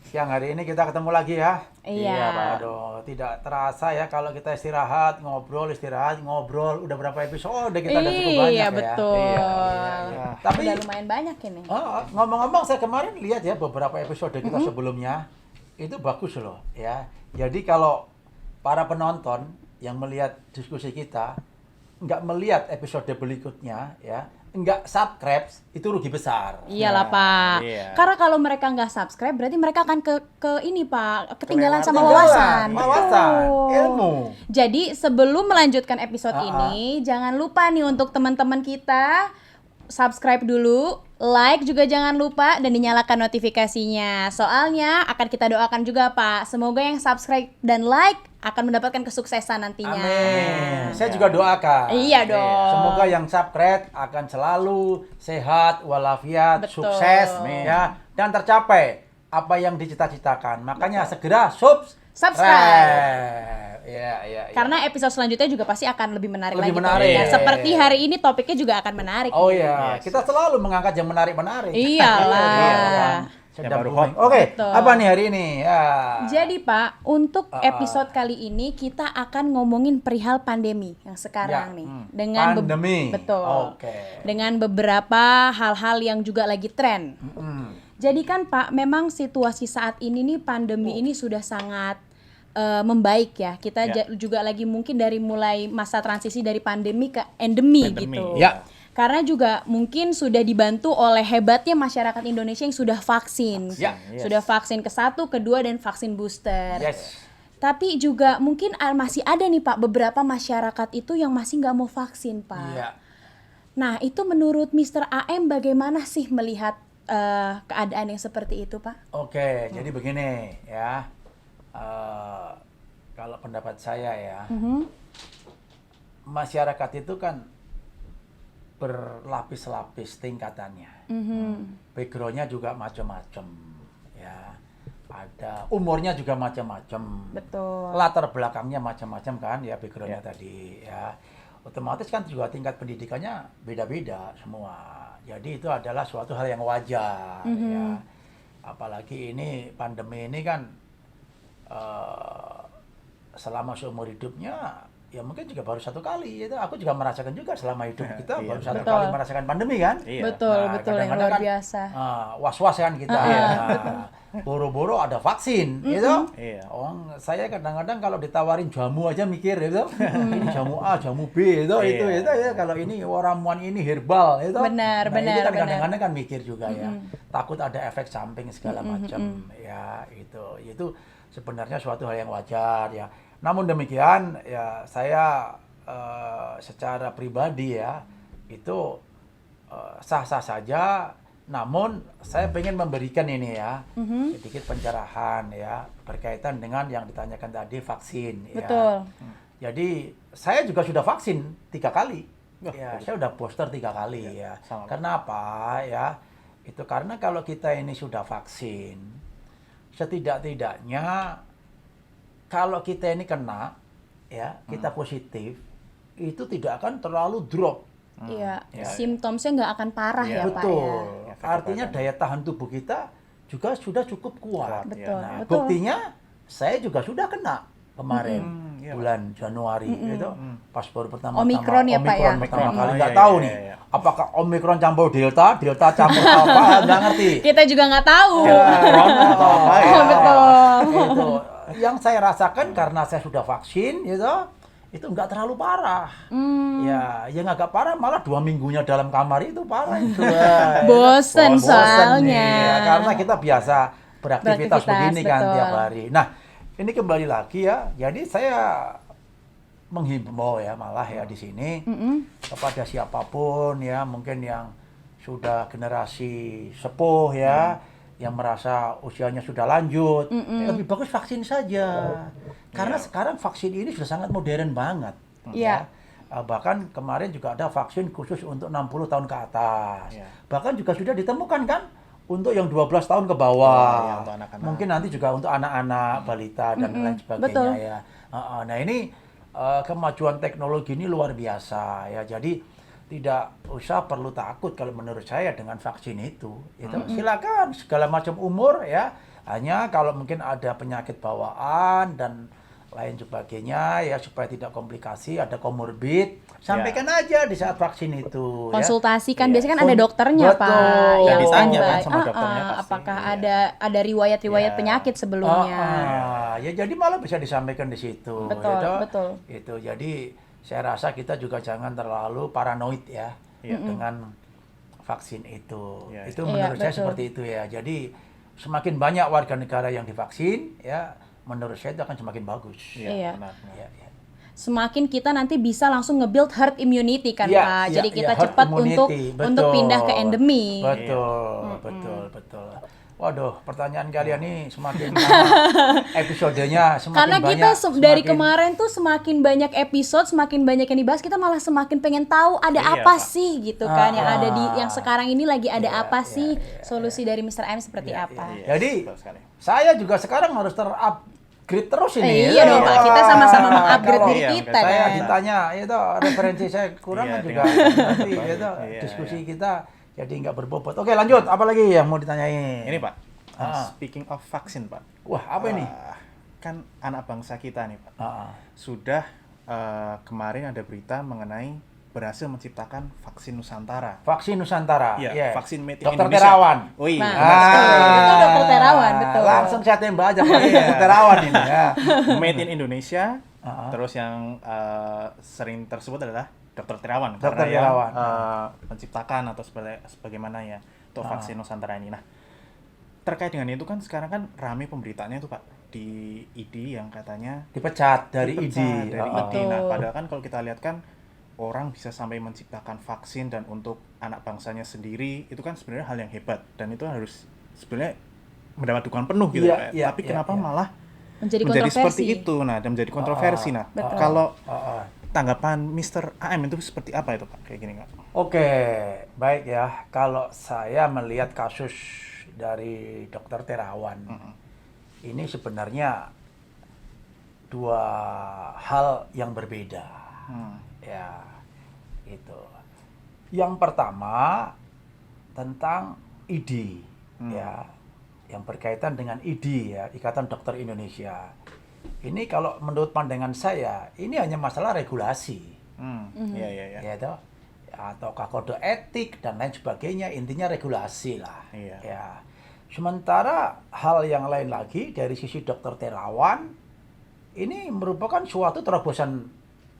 siang hari ini kita ketemu lagi ya. Iya. Pak. Aduh, tidak terasa ya kalau kita istirahat, ngobrol, Udah berapa episode kita udah cukup banyak Iya, ya. betul. Iya. Tapi Udah lumayan banyak ini. ngomong-ngomong saya kemarin lihat ya beberapa episode kita sebelumnya itu bagus loh ya. Jadi kalau para penonton yang melihat diskusi kita nggak melihat episode berikutnya ya, nggak subscribe itu rugi besar. Iyalah, Ya. Pak. Iya. Karena kalau mereka nggak subscribe, berarti mereka akan ke ini, Pak. Ketinggalan sama Ketinggalan, wawasan. wawasan, Betul. ilmu. Jadi, sebelum melanjutkan episode Ah, ini, jangan lupa nih untuk teman-teman kita subscribe dulu, like juga jangan lupa, dan dinyalakan notifikasinya. Soalnya akan kita doakan juga, Pak. Semoga yang subscribe dan like akan mendapatkan kesuksesan nantinya. Amin. Saya juga doakan. Iya dong. Semoga yang subscribe akan selalu sehat walafiat, Betul. sukses Amin. ya dan tercapai apa yang dicita-citakan. Makanya segera subscribe. Iya. Karena episode selanjutnya juga pasti akan lebih menarik Lebih lagi. menarik. topiknya. Seperti hari ini topiknya juga akan menarik. Oh nih. iya, kita selalu mengangkat yang menarik-menarik. Iyalah. Iya. Yang baru booming. hot. Oke, Betul. apa nih hari ini? Ya. Jadi Pak, untuk episode kali ini kita akan ngomongin perihal pandemi yang sekarang Ya, nih. Dengan pandemi. betul. Oke. Dengan beberapa hal-hal yang juga lagi tren. Jadi kan Pak, memang situasi saat ini nih pandemi ini sudah sangat membaik ya. Kita juga lagi mungkin dari mulai masa transisi dari pandemi ke endemi Pandemi, gitu. ya. Karena juga mungkin sudah dibantu oleh hebatnya masyarakat Indonesia yang sudah vaksin. Ya, yes. Sudah vaksin ke-1, kedua, dan vaksin booster. Yes. Tapi juga mungkin masih ada nih Pak, beberapa masyarakat itu yang masih nggak mau vaksin Pak. Iya. Nah itu menurut Mr. AM bagaimana sih melihat keadaan yang seperti itu Pak? Oke, jadi begini ya. Kalau pendapat saya ya, masyarakat itu kan berlapis-lapis tingkatannya. Backgroundnya juga macam-macam ya. Ada umurnya juga macam-macam. Betul. Latar belakangnya macam-macam kan ya backgroundnya tadi ya. Otomatis kan juga tingkat pendidikannya beda-beda semua. Jadi itu adalah suatu hal yang wajar ya. Apalagi ini pandemi ini kan selama seumur hidupnya ya mungkin juga baru satu kali itu aku juga merasakan juga selama hidup kita baru satu Betul. kali merasakan pandemi kan. Iya. Betul, Nah, betul yang kadang-kadang luar kan, biasa. was-was kan kita boro-boro ada vaksin gitu. Iya. Saya kadang-kadang kalau ditawarin jamu aja mikir gitu. Ini jamu A, jamu B itu ya kalau ini ramuan ini herbal itu. Benar, Nah, benar, itu kan benar. kadang-kadang kan mikir juga ya. Takut ada efek samping segala macam ya itu sebenarnya suatu hal yang wajar ya. Namun demikian ya saya secara pribadi ya itu sah-sah saja. Namun saya ingin memberikan ini ya sedikit pencerahan ya berkaitan dengan yang ditanyakan tadi vaksin. Betul. Ya. Jadi saya juga sudah vaksin 3 kali. Oh, Ya, saya udah booster 3 kali ya. sama. Kenapa ya? Itu karena kalau kita ini sudah vaksin, setidak-tidaknya kalau kita ini kena ya kita positif itu tidak akan terlalu drop. Iya, Ya. simptomnya nggak akan parah Iya, ya Pak ya. Betul. Efek Artinya kepada- daya tahan tubuh kita juga sudah cukup kuat. Betul, Nah, betul. buktinya saya juga sudah kena kemarin iya, bulan Januari itu pas baru pertama Omikron ya, Pak, ya? pertama Omikron. kali Oh, nggak iya, tahu iya, nih iya. apakah Omikron campur Delta campur apa nggak ngerti. Kita juga nggak tahu. Atau apa ya? Oh, betul. Itu yang saya rasakan karena saya sudah vaksin itu nggak terlalu parah. Ya, yang agak parah malah 2 minggunya dalam kamar itu parah itu. Bosen Bosen soalnya. nih, ya, karena kita biasa beraktivitas begini kan betul. tiap hari. Nah, ini kembali lagi ya. Jadi saya menghimbau ya malah ya di sini kepada siapapun ya mungkin yang sudah generasi sepuh ya yang merasa usianya sudah lanjut, lebih bagus vaksin saja. Karena sekarang vaksin ini sudah sangat modern banget. Iya. Bahkan kemarin juga ada vaksin khusus untuk 60 tahun ke atas. Iya. Bahkan juga sudah ditemukan kan untuk yang 12 tahun ke bawah. Iya, untuk anak-anak. Mungkin nanti juga untuk anak-anak, balita dan lain sebagainya betul. ya. Nah ini kemajuan teknologi ini luar biasa ya. Jadi tidak usah perlu takut kalau menurut saya dengan vaksin itu. Silakan segala macam umur ya. Hanya kalau mungkin ada penyakit bawaan dan lain sebagainya ya supaya tidak komplikasi, ada komorbid, sampaikan aja di saat vaksin itu. Konsultasi kan ya. biasanya kan ada dokternya Betul. Pak. Dan Yang ditanya kan standby. sama dokternya pasti. Apakah Iya. ada riwayat-riwayat Iya. penyakit sebelumnya? Ya jadi malah bisa disampaikan di situ. Betul, gitu. betul. Itu jadi saya rasa kita juga jangan terlalu paranoid ya dengan vaksin itu. Iya, Itu iya. menurut Iya, saya betul. seperti itu ya. Jadi semakin banyak warga negara yang divaksin ya, menurut saya itu akan semakin bagus. Iya. benar. Ya, ya. Semakin kita nanti bisa langsung nge-build herd immunity kan Iya, Pak. iya, Jadi kita iya, herd cepat immunity. untuk pindah ke endemi. Betul, betul. Waduh, pertanyaan kalian ini semakin lama episodenya semakin Karena banyak. kita dari semakin- kemarin tuh semakin banyak episode, semakin banyak yang dibahas, kita malah semakin pengen tahu ada Iya, apa Pak. sih gitu kan yang ada di yang Ah. sekarang ini lagi ada Iya, apa iya, sih iya, solusi dari Mr. M seperti apa. Iya, Jadi, betul sekali. saya juga sekarang harus terupgrade terus ini. Iya dong, Pak. Kita sama-sama mengupgrade Kalau diri Iya, kita saya kan. ditanya, itu referensi saya kurang Iya, kan juga. dengan- Nanti itu Iya, diskusi iya. kita jadi nggak berbobot. Oke, lanjut. Apa lagi yang mau ditanyain? Ini Pak, Ah. speaking of vaksin Pak. Wah, apa ini? Kan anak bangsa kita nih Pak, Ah, sudah kemarin ada berita mengenai berhasil menciptakan vaksin Nusantara. vaksin Nusantara. Iya, Yes. vaksin made in Dokter Indonesia. Terawan. Oh iya, Nah, benar sekali. Itu Dokter Terawan, betul. Langsung saya tembak aja Dokter Terawan ini ya. Made in Indonesia. Ah. Terus yang sering tersebut adalah Dokter Terawan. Dokter karena yang, Terawan. menciptakan atau sebagaimana ya untuk vaksin Nusantara ini. Nah, terkait dengan itu kan sekarang kan rame pemberitaannya itu Pak di ID yang katanya Dipecat dari dipecat ID. dari Ah, ID. Nah, Betul. padahal kan kalau kita lihat kan orang bisa sampai menciptakan vaksin dan untuk anak bangsanya sendiri itu kan sebenarnya hal yang hebat dan itu harus sebenarnya mendapat dukungan penuh gitu Iya, Pak. iya, Tapi iya, kenapa iya. malah Menjadi menjadi kontroversi. seperti itu? Nah, dan menjadi kontroversi. Nah, Betul. kalau Ah. tanggapan Mr. AM itu seperti apa itu Pak? Kayak gini Kak? Oke, baik ya. Kalau saya melihat kasus dari Dokter Terawan, ini sebenarnya dua hal yang berbeda. Ya, itu. Yang pertama tentang ID, ya, yang berkaitan dengan ID ya, Ikatan Dokter Indonesia. Ini kalau menurut pandangan saya, ini hanya masalah regulasi. Iya, iya, iya. Ya toh, ataukah kode etik dan lain sebagainya, intinya regulasi lah. Iya. Ya. Sementara hal yang lain lagi dari sisi Dokter Terawan, ini merupakan suatu terobosan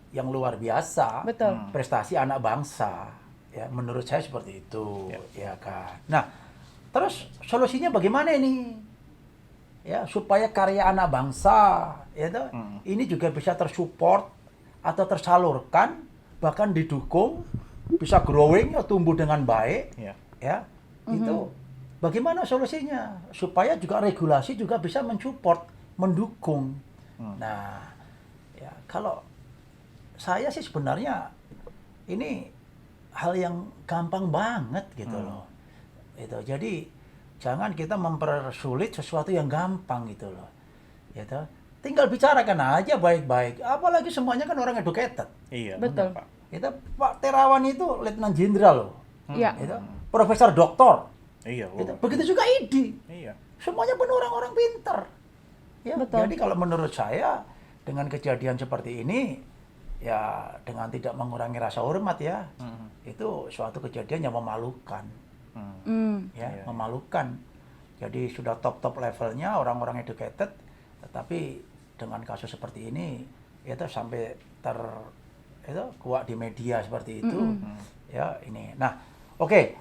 yang luar biasa, Betul. prestasi anak bangsa. Ya, menurut saya seperti itu, ya kan. Nah, terus solusinya bagaimana ini? Ya, supaya karya anak bangsa, ya toh, ini juga bisa tersupport atau tersalurkan, bahkan didukung, bisa growing, ya, tumbuh dengan baik, Iya. ya, itu bagaimana solusinya supaya juga regulasi juga bisa mensupport, mendukung. Nah, ya kalau saya sih sebenarnya ini hal yang gampang banget gitu loh. Itu jadi jangan kita mempersulit sesuatu yang gampang gitu loh. Gitu. Tinggal bicarakan aja baik-baik. Apalagi semuanya kan orang educated. Iya, Betul. benar, Pak. Kita Pak Terawan itu Letnan Jenderal loh. Iya. Gitu. Profesor Doktor. Iya, Gitu. oh. Begitu juga ID. Iya. Semuanya pun orang-orang pintar. Ya, Betul. jadi kalau menurut saya dengan kejadian seperti ini ya dengan tidak mengurangi rasa hormat ya, itu suatu kejadian yang memalukan. Ya, Iya. memalukan. Jadi sudah top-top levelnya orang-orang educated, tetapi dengan kasus seperti ini itu sampai itu kuat di media seperti itu. Ya, ini. Nah, oke.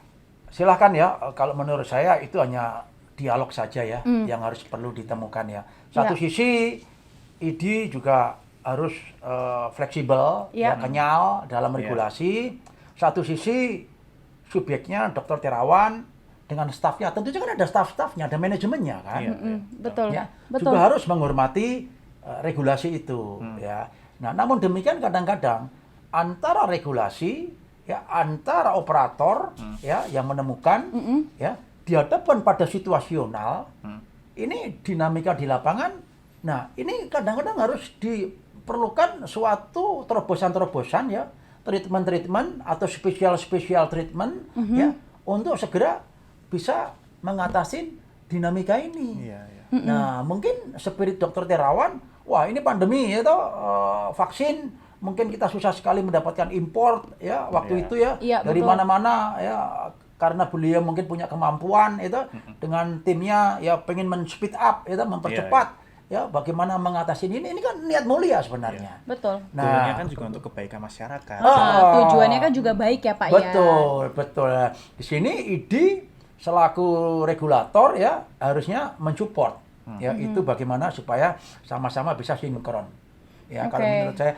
Silahkan ya, kalau menurut saya itu hanya dialog saja ya yang harus perlu ditemukan ya. Satu Ya. sisi ID juga harus fleksibel, Ya. ya, kenyal dalam regulasi. Satu sisi subjeknya Dokter Terawan dengan stafnya, tentunya kan ada staf-stafnya, ada manajemennya kan. Iya. Betul. Ya, Betul. juga harus menghormati regulasi itu ya. Nah, namun demikian kadang-kadang antara regulasi ya antara operator ya yang menemukan ya dihadapkan pada situasional ini dinamika di lapangan. Nah, ini kadang-kadang harus diperlukan suatu terobosan-terobosan ya treatment atau spesial treatment ya untuk segera bisa mengatasi dinamika ini. Iya, iya. Nah, mungkin spirit Dokter Terawan, wah ini pandemi ya toh, vaksin mungkin kita susah sekali mendapatkan import ya waktu Iya. itu ya Iya, dari betul. mana-mana ya, karena beliau mungkin punya kemampuan itu dengan timnya ya pengen men-speed up ya mempercepat ya bagaimana mengatasi ini kan niat mulia sebenarnya. Betul. Goalnya kan juga untuk kebaikan masyarakat. Tujuannya kan juga baik ya Pak ya. Betul. Di sini ID selaku regulator ya harusnya mensupport ya itu bagaimana supaya sama-sama bisa sinkron. Ya kalau Oke. menurut saya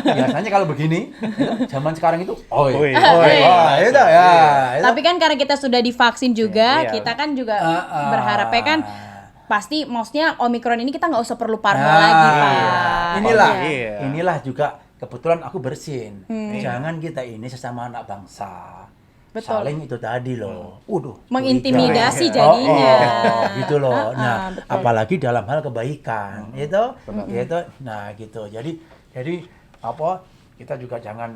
biasanya kalau begini ya, zaman sekarang itu Oi. wah itu ya. Itu. Tapi kan karena kita sudah divaksin juga, Iya. kita kan juga berharapnya kan pasti maksudnya Omikron ini kita nggak usah perlu parno lagi Pak. Inilah, Iya. inilah juga kebetulan aku bersin. Jangan kita ini sesama anak bangsa. Betul. Saling itu tadi loh. Waduh. Mengintimidasi curiga. jadinya. Gitu loh. Nah, betul. apalagi dalam hal kebaikan, gitu. Gitu. Nah, gitu. Jadi apa? Kita juga jangan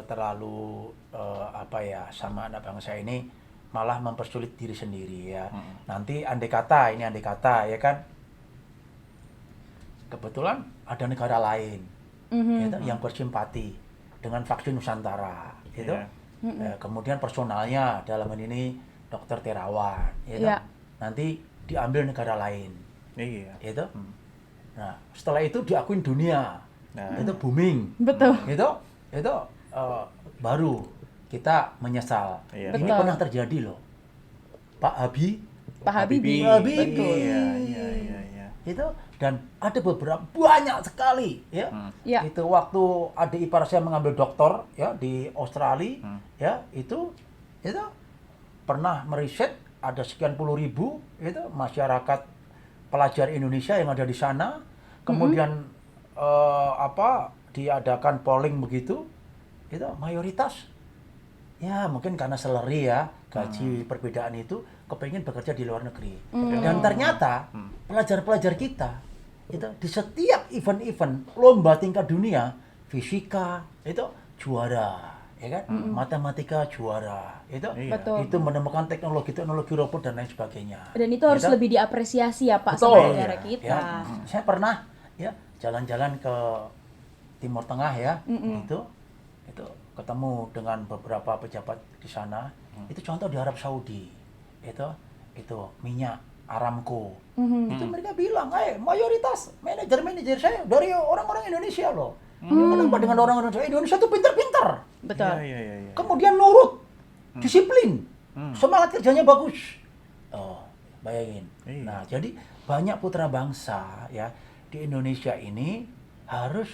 terlalu apa ya sama anak bangsa ini malah mempersulit diri sendiri ya. Nanti andai kata ya kan. Kebetulan ada negara lain gitu, yang bersimpati dengan vaksin Nusantara gitu. Iya. Kemudian personalnya dalam ini Dokter Terawan gitu. Iya. Nanti diambil negara lain Iya. gitu. Nah, setelah itu diakuin dunia. Nah. Itu booming. Betul. Itu baru kita menyesal. Iya. Ini Betul. pernah terjadi loh. Pak Habibie Pak Habibie. Betul. Iya. itu, dan ada beberapa banyak sekali ya. Ya. Itu waktu adik ipar saya mengambil doktor ya di Australia ya, itu pernah meriset ada sekian puluh ribu itu masyarakat pelajar Indonesia yang ada di sana, kemudian diadakan polling begitu, itu mayoritas ya mungkin karena salary ya, gaji perbedaan itu kepengen bekerja di luar negeri. Dan ternyata pelajar-pelajar kita itu di setiap event-event lomba tingkat dunia, fisika itu juara, ya kan? Matematika juara. Itu Iya. Betul. itu menemukan teknologi robot dan lain sebagainya. Dan itu harus Gitu. lebih diapresiasi ya Pak Betul. sama negara kita. Ya, saya pernah ya jalan-jalan ke Timur Tengah ya, itu ketemu dengan beberapa pejabat di sana. Itu contoh di Arab Saudi, itu minyak Aramco. Itu mereka bilang, mayoritas manajer saya dari orang-orang Indonesia loh. Kenapa dengan orang Indonesia tuh pinter-pinter, Betul. Iya. kemudian nurut, disiplin, semangat kerjanya bagus. Oh, bayangin. Iya. Nah, jadi banyak putra bangsa ya di Indonesia ini harus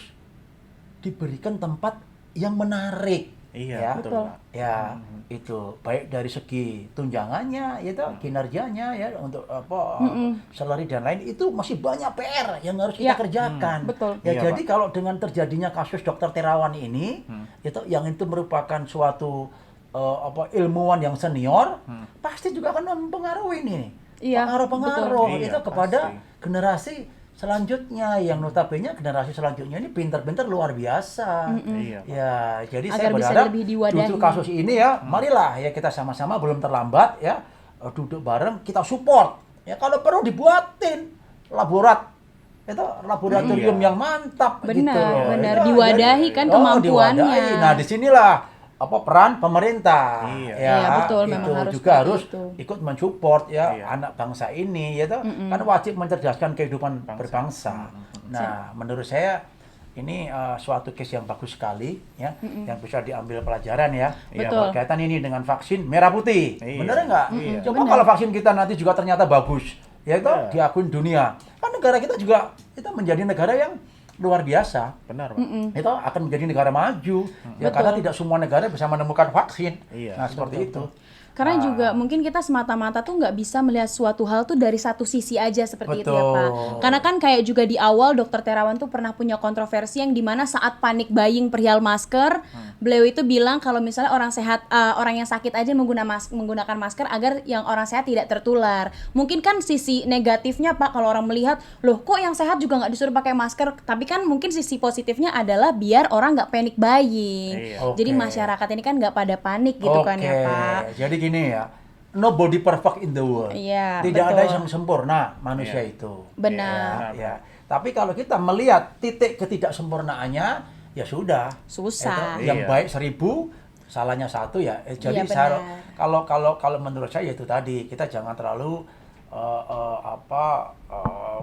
diberikan tempat yang menarik. Iya, ya. betul, Pak. Ya, itu baik dari segi tunjangannya, kinerjanya ya untuk salary dan lain itu masih banyak PR yang harus kita Ya. kerjakan. Betul. Ya, Iya, jadi kalau dengan terjadinya kasus Dokter Terawan ini, yang itu merupakan suatu ilmuwan yang senior, pasti juga akan mempengaruhi nih. Iya, Pengaruh-pengaruh betul. itu Iya, kepada pasti. generasi selanjutnya yang notabene generasi selanjutnya ini pintar-pintar luar biasa. Iya, Pak. Ya, jadi Agar saya bisa berharap lebih diwadahi. justru kasus ini ya, marilah ya kita sama-sama belum terlambat ya duduk bareng kita support. Ya kalau perlu dibuatin laboratorium yang mantap Benar, gitu loh. benar. Ya, Diwadahi kan kemampuannya. diwadahi. Nah, disinilah peran pemerintah. Iya. Ya, Iya, betul, memang itu harus juga seperti harus itu. ikut mensupport ya Iya. anak bangsa ini ya toh. Kan wajib mencerdaskan kehidupan berbangsa. Nah, menurut saya ini suatu case yang bagus sekali ya, yang bisa diambil pelajaran ya. Ya, Betul. berkaitan ini dengan vaksin merah putih. Iya. Bener nggak? Iya. Coba kalau vaksin kita nanti juga ternyata bagus, ya itu diakuin dunia. Kan negara kita juga itu menjadi negara yang luar biasa. Benar, Pak. Itu akan menjadi negara maju ya, Betul. karena tidak semua negara bisa menemukan vaksin. Iya, Nah, seperti itu. Karena juga mungkin kita semata-mata tuh nggak bisa melihat suatu hal tuh dari satu sisi aja seperti itu ya Pak. Betul. Karena kan kayak juga di awal Dokter Terawan tuh pernah punya kontroversi yang dimana saat panik buying perihal masker, beliau itu bilang kalau misalnya orang sehat, orang yang sakit aja menggunakan masker agar yang orang sehat tidak tertular. Mungkin kan sisi negatifnya Pak kalau orang melihat, loh kok yang sehat juga nggak disuruh pakai masker, tapi kan mungkin sisi positifnya adalah biar orang nggak panik buying. Iya. Jadi Oke. masyarakat ini kan nggak pada panik gitu kan ya Pak. Jadi gini ya, nobody perfect in the world. Iya, Tidak ada betul. yang sempurna manusia itu. Benar. Ya. Tapi kalau kita melihat titik ketidaksempurnaannya, ya sudah. Susah. Itu yang Iya. baik 1000, salahnya 1 ya. Jadi Iya, saya, benar. kalau menurut saya itu tadi kita jangan terlalu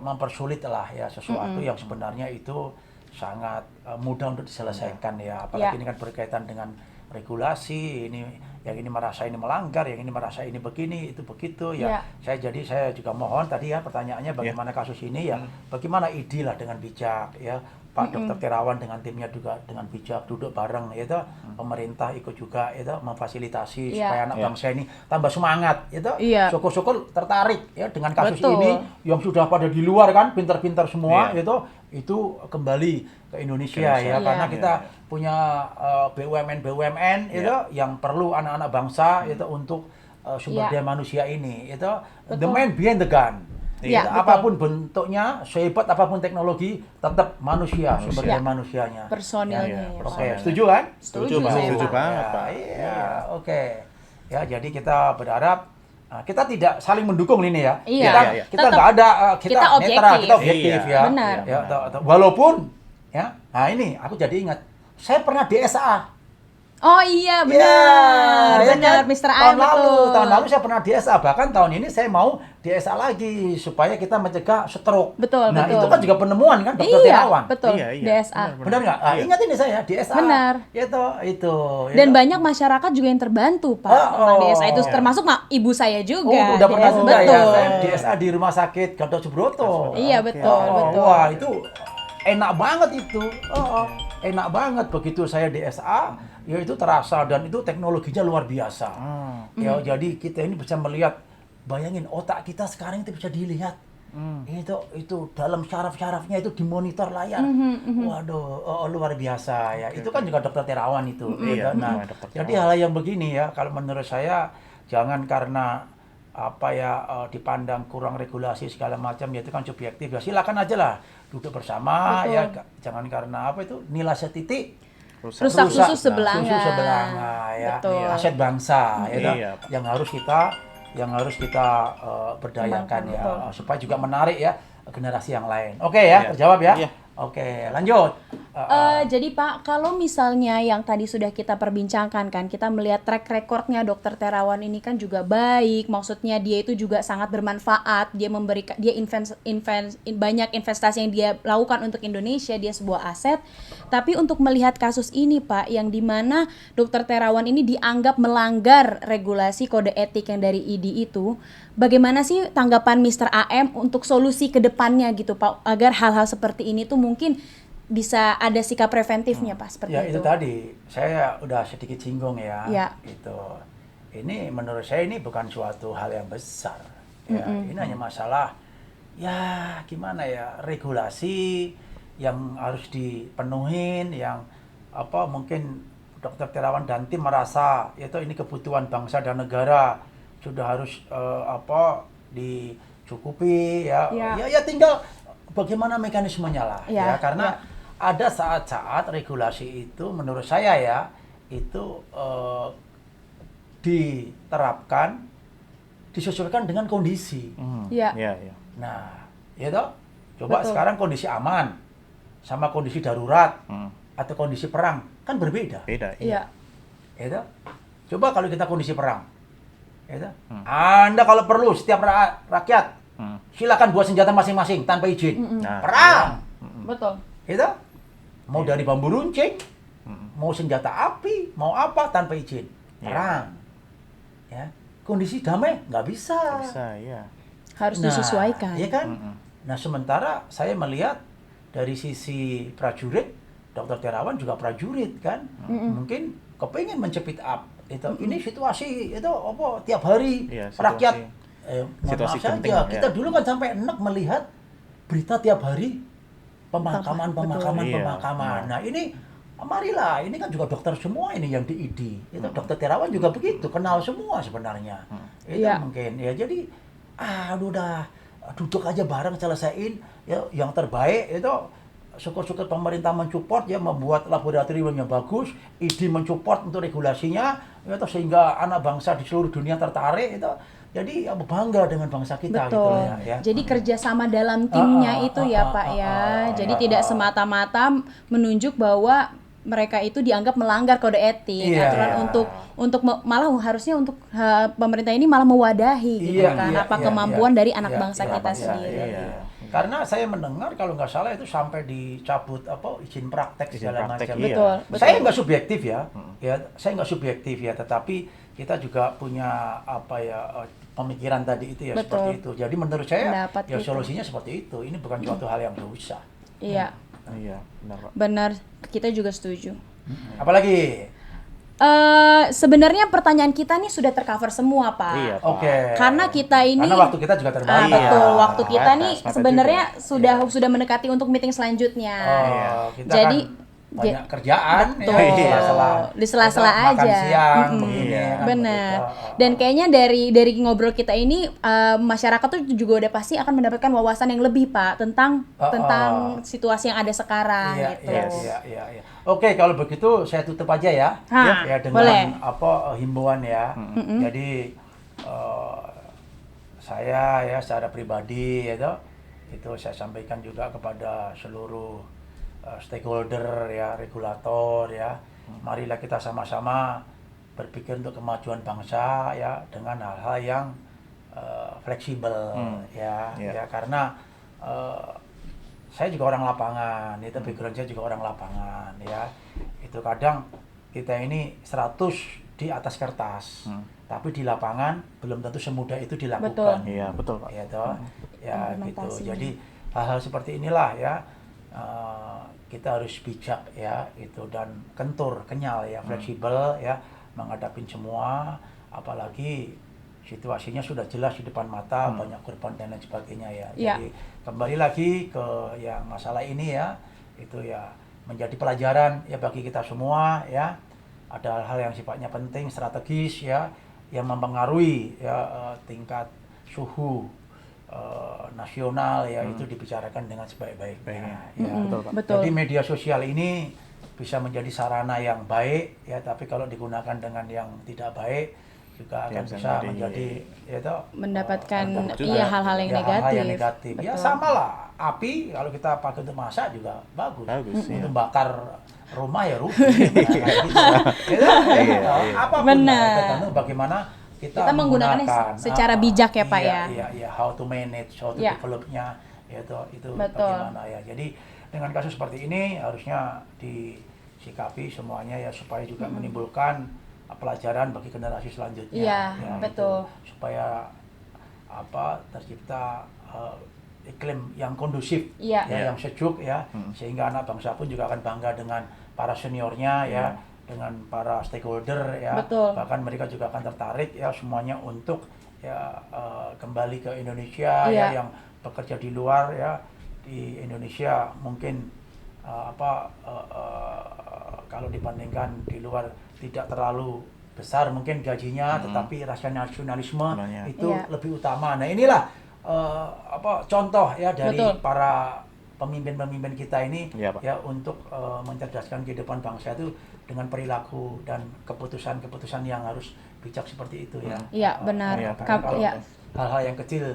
mempersulit lah ya sesuatu yang sebenarnya itu sangat mudah untuk diselesaikan ya. Apalagi Ya. ini kan berkaitan dengan regulasi, ini yang ini merasa ini melanggar, yang ini merasa ini begini, itu begitu ya. Ya. Saya juga mohon tadi ya pertanyaannya bagaimana kasus ini ya, bagaimana ID lah dengan bijak ya. Pak Dr. Terawan dengan timnya juga dengan bijak duduk bareng itu pemerintah ikut juga itu memfasilitasi Ya. supaya anak bangsa ini tambah semangat itu. Iya. Syukur-syukur tertarik ya dengan kasus Betul. ini yang sudah pada di luar kan pintar-pintar semua Iya. itu kembali ke Indonesia Indonesia. ya, karena Iya. kita punya BUMN yang perlu anak-anak bangsa itu untuk sumber Iya. daya manusia ini itu the Betul. man behind the gun. Iya, Itu betul. apapun bentuknya, sehebat apapun teknologi, tetap manusia, sumber daya Iya. manusianya. Personilnya Iya, ya, Oke, Pak. setuju kan? Setuju Pak. saya, Setuju Pak. banget, Pak. Iya, oke. Ya, jadi kita berharap kita tidak saling mendukung ini ya. Iya. Kita Tetap nggak ada kita kita netral, objektif. kita objektif Iya, ya. benar. Ya, walaupun ya. Nah, ini aku jadi ingat, saya pernah DSA. Oh iya benar, Ya, benar, kan? Mr. A Tahun lalu saya pernah DSA, bahkan tahun ini saya mau DSA lagi supaya kita mencegah stroke. Betul, Nah, betul. itu kan juga penemuan kan Dokter Iya, Terawan. betul. Iya, iya. DSA. Benar nggak? Ah, Iya. ingat ini saya DSA. Benar. Itu. Dan banyak masyarakat juga yang terbantu Pak tentang DSA itu, termasuk ibu saya juga. Oh, udah pernah DSA. juga ya. Betul. Saya DSA di Rumah Sakit Gatot Subroto. Iya betul, betul. Wah, itu enak banget itu. Enak banget begitu saya DSA, ya itu terasa dan itu teknologinya luar biasa. Ya, jadi kita ini bisa melihat, bayangin otak kita sekarang itu bisa dilihat. Itu dalam syaraf-syarafnya itu dimonitor layar. Waduh, luar biasa ya. Itu kan juga Dokter Terawan itu. Iya, Nah, Dr. jadi hal yang begini ya, kalau menurut saya jangan karena dipandang kurang regulasi segala macam, ya itu kan subjektif ya, silakan aja lah duduk bersama. Betul. Ya, jangan karena nilai setitik Rusak susu sebelanga. susu sebelanga ya, Betul. aset bangsa ya, Iya, Pak. yang harus kita berdayakan Kembangkan, ya, betul. supaya juga menarik ya generasi yang lain. Oke ya, Iya. terjawab ya. Iya. Oke, lanjut. Jadi Pak, kalau misalnya yang tadi sudah kita perbincangkan kan, kita melihat track recordnya Dokter Terawan ini kan juga baik, maksudnya dia itu juga sangat bermanfaat, dia memberikan, banyak investasi yang dia lakukan untuk Indonesia, dia sebuah aset. Tapi untuk melihat kasus ini Pak, yang dimana Dokter Terawan ini dianggap melanggar regulasi kode etik yang dari ID itu, bagaimana sih tanggapan Mr. AM untuk solusi ke depannya gitu Pak, agar hal-hal seperti ini tuh mungkin bisa ada sikap preventifnya Pak seperti Ya itu. itu tadi saya udah sedikit singgung ya. Ya. Ini menurut saya ini bukan suatu hal yang besar. Ya, ini hanya masalah ya gimana ya, regulasi yang harus dipenuhin, yang mungkin Dokter Terawan dan tim merasa itu ini kebutuhan bangsa dan negara sudah harus dicukupi ya. Ya. Ya tinggal bagaimana mekanismenya lah Ya, ya, karena ada saat-saat regulasi itu menurut saya ya itu diterapkan disesuaikan dengan kondisi. Ya. Iya. Nah, ya toh, coba Betul. sekarang kondisi aman sama kondisi darurat atau kondisi perang kan berbeda. Beda. Iya. Ya toh? Coba kalau kita kondisi perang, ya toh? Anda kalau perlu setiap rakyat silakan buat senjata masing-masing tanpa izin. Nah, Perang, Betul. ya toh? Mau dari bambu runcing, mau senjata api, mau apa tanpa izin. Perang. Ya. Kondisi damai nggak bisa. bisa, ya. Harus disesuaikan. Iya kan? Nah, sementara saya melihat dari sisi prajurit dokter terawan juga prajurit kan, mungkin kepingin men-speed up itu. Ini situasi itu apa tiap hari Iya, rakyat mohon situasi maaf genting, saja ya. kita dulu kan sampai enak melihat berita tiap hari pemakaman. Iya. Nah ini marilah, ini kan juga dokter semua ini yang di ID. Itu dokter terawan juga begitu, kenal semua sebenarnya. Itu Iya. mungkin ya jadi udah duduk aja bareng selesaiin ya yang terbaik itu. Syukur-syukur pemerintah mensupport ya, membuat laboratorium yang bagus, ID mensupport untuk regulasinya itu sehingga anak bangsa di seluruh dunia tertarik itu. Jadi bangga dengan bangsa kita gitu Betul. ya. Jadi kerjasama dalam timnya itu ya Pak ya. Jadi tidak semata-mata menunjuk bahwa mereka itu dianggap melanggar kode etik, Iya. aturan untuk malah harusnya untuk pemerintah ini malah mewadahi gitu Iya, kan iya, apa iya, kemampuan iya. dari anak Iya, bangsa iya, kita iya, sendiri. iya. Karena saya mendengar kalau nggak salah itu sampai dicabut izin praktek Izin segala praktek, macam. iya. Betul. Saya nggak subjektif ya, saya nggak subjektif ya, tetapi kita juga punya pemikiran tadi itu ya Betul. seperti itu. Jadi menurut saya Pendapat ya kita. solusinya seperti itu. Ini bukan suatu hal yang susah. Iya, Iya, benar Pak. benar. Kita juga setuju. Apalagi, Sebenarnya pertanyaan kita nih sudah tercover semua Pak. Iya, Pak. oke. Karena kita ini Karena waktu kita juga terbatas. betul, Iya, waktu kita nih terbatas sebenarnya juga. sudah mendekati untuk meeting selanjutnya. Kita Jadi kan banyak kerjaan betul. ya, Di sela-sela kita makan aja. siang Mm-mm. begini kan, Benar. begitu. Dan kayaknya dari ngobrol kita ini masyarakat tuh juga udah pasti akan mendapatkan wawasan yang lebih Pak tentang situasi yang ada sekarang Iya, gitu. iya. Oke, kalau begitu saya tutup aja ya. Hah, Ya dengan boleh. himbauan ya. Jadi saya ya secara pribadi itu saya sampaikan juga kepada seluruh stakeholder ya, regulator ya. Marilah kita sama-sama berpikir untuk kemajuan bangsa ya dengan hal-hal yang fleksibel ya. Iya. Ya karena saya juga orang lapangan, itu background saya juga orang lapangan ya. Itu kadang kita ini 100 di atas kertas, tapi di lapangan belum tentu semudah itu dilakukan. Iya, betul Pak. Ya toh, ya gitu. Implementasinya. Jadi hal-hal seperti inilah ya kita harus bijak ya itu dan kentur, kenyal ya, fleksibel ya menghadapi semua, apalagi situasinya sudah jelas di depan mata, banyak korban dan lain sebagainya ya. Iya. Jadi kembali lagi ke yang masalah ini ya, itu ya menjadi pelajaran ya bagi kita semua ya. Ada hal-hal yang sifatnya penting, strategis ya, yang mempengaruhi ya tingkat suhu nasional ya, itu dibicarakan dengan sebaik-baiknya ya. Betul, Pak. Betul. Jadi media sosial ini bisa menjadi sarana yang baik ya, tapi kalau digunakan dengan yang tidak baik juga akan bisa bisa menjadi- menjadi itu Mendapatkan iya, hal-hal yang ya, negatif. hal-hal yang negatif. Ya Betul. sama lah, api kalau kita pakai untuk masak juga bagus. Bagus, iya. Untuk bakar rumah ya rugi. Apapun Benar. lah, tergantung bagaimana kita menggunakannya menggunakan. secara bijak ya, Pak, ya. Iya, how to manage, how to Iya. developnya, itu Betul. bagaimana ya. Jadi dengan kasus seperti ini harusnya disikapi semuanya ya supaya juga menimbulkan pelajaran bagi generasi selanjutnya. Iya, ya, betul. gitu. Supaya tercipta iklim yang kondusif, Iya. ya, yang sejuk ya, sehingga anak bangsa pun juga akan bangga dengan para seniornya ya, dengan para stakeholder ya, Betul. bahkan mereka juga akan tertarik ya semuanya untuk ya kembali ke Indonesia Iya. ya, yang bekerja di luar ya, di Indonesia mungkin kalau dibandingkan di luar tidak terlalu besar mungkin gajinya, tetapi rasa nasionalisme Sebenarnya. itu Iya. lebih utama. Nah inilah contoh ya dari Betul. para pemimpin-pemimpin kita ini Iya, Pak. ya untuk mencerdaskan kehidupan bangsa itu dengan perilaku dan keputusan-keputusan yang harus bijak seperti itu ya. Iya, benar. Iya, Karena kalau Iya. hal-hal yang kecil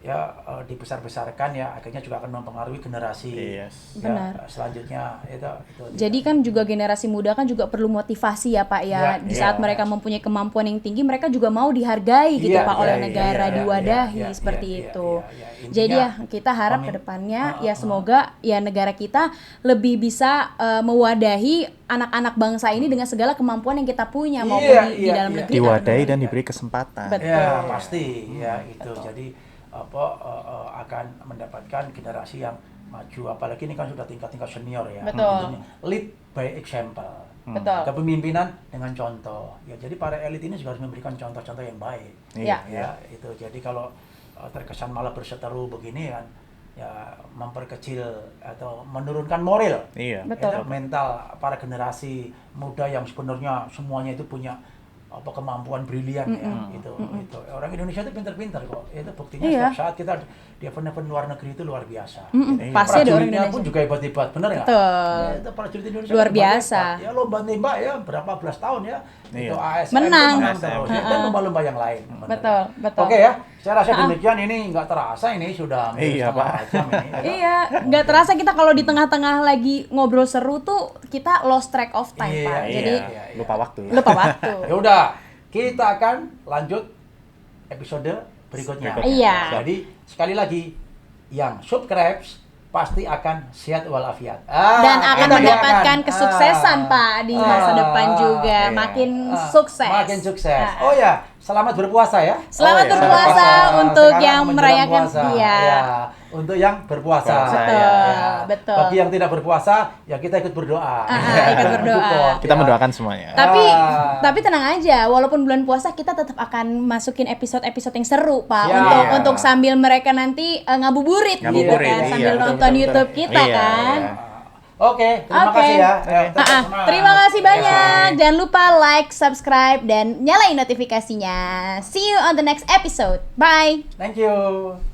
ya dibesar-besarkan ya akhirnya juga akan mempengaruhi generasi Yes. ya, Benar. selanjutnya itu. Jadi kan juga generasi muda kan juga perlu motivasi ya Pak ya. Iya, Di iya. saat mereka mempunyai kemampuan yang tinggi, mereka juga mau dihargai gitu Iya, Pak oleh iya, negara, iya, diwadahi iya, seperti iya, itu. iya, iya. Intinya, Jadi ya kita harap ke depannya ya semoga ya negara kita lebih bisa mewadahi anak-anak bangsa ini dengan segala kemampuan yang kita punya maupun Iya, di iya, dalam iya. negeri. Diwadahi dan diberi kesempatan. Betul. Ya pasti ya itu. Jadi akan mendapatkan generasi yang maju, apalagi ini kan sudah tingkat-tingkat senior ya. Betul. Ini lead by example. Betul. Kepemimpinan dengan contoh. Ya, jadi para elit ini juga harus memberikan contoh-contoh yang baik. Iya. Ya, itu. Jadi kalau terkesan malah berseteru begini kan, ya memperkecil atau menurunkan moral. Iya. Betul. Ya, mental para generasi muda yang sebenarnya semuanya itu punya kemampuan brilian ya, itu orang Indonesia itu pintar-pintar kok, itu buktinya Iya. setiap saat kita di event-event luar negeri itu luar biasa. Pasti ada orang Prajuritnya Indonesia. pun juga hebat-hebat, bener nggak? Betul. Ya, itu prajurit Indonesia Luar hebat-hebat. biasa. Ya lomba nembak ya berapa belas tahun ya, itu Iya. ASM Menang. itu menang terus, ya, dan lomba-lomba yang lain. bener. Betul, betul. Oke ya, saya rasa demikian, ini nggak terasa ini sudah Iya, setengah Pak. jam ini. ya. Iya, nggak terasa kita kalau di tengah-tengah lagi ngobrol seru tuh kita lost track of time, Iya, Pak. iya. Jadi Lupa waktu. lupa waktu. Ya udah, kita akan lanjut episode berikutnya. Iya. Jadi sekali lagi, yang subscribe pasti akan sehat walafiat. Dan akan kita mendapatkan doakan. kesuksesan Pak di masa depan juga, iya. makin sukses. Makin sukses. Oh ya, selamat berpuasa ya. Selamat Oh, iya. berpuasa Sekarang untuk yang menjelang merayakan puasa. iya. Ya, untuk yang berpuasa. Betul, Ya. betul. Bagi yang tidak berpuasa, ya kita ikut berdoa. ikut berdoa. Support, Kita ya. mendoakan semuanya. Tapi tenang aja, walaupun bulan puasa kita tetap akan masukin episode-episode yang seru, Pak, Siap. untuk sambil mereka nanti ngabuburit gitu Ngabuburit, kan, iya. sambil Betul, nonton betul, YouTube betul. kita Iya, kan. iya. Oke, terima Oke. kasih ya. Ya, tetap Ah, semangat. terima kasih banyak. Oke. Jangan lupa like, subscribe, dan nyalain notifikasinya. See you on the next episode. Bye. Thank you.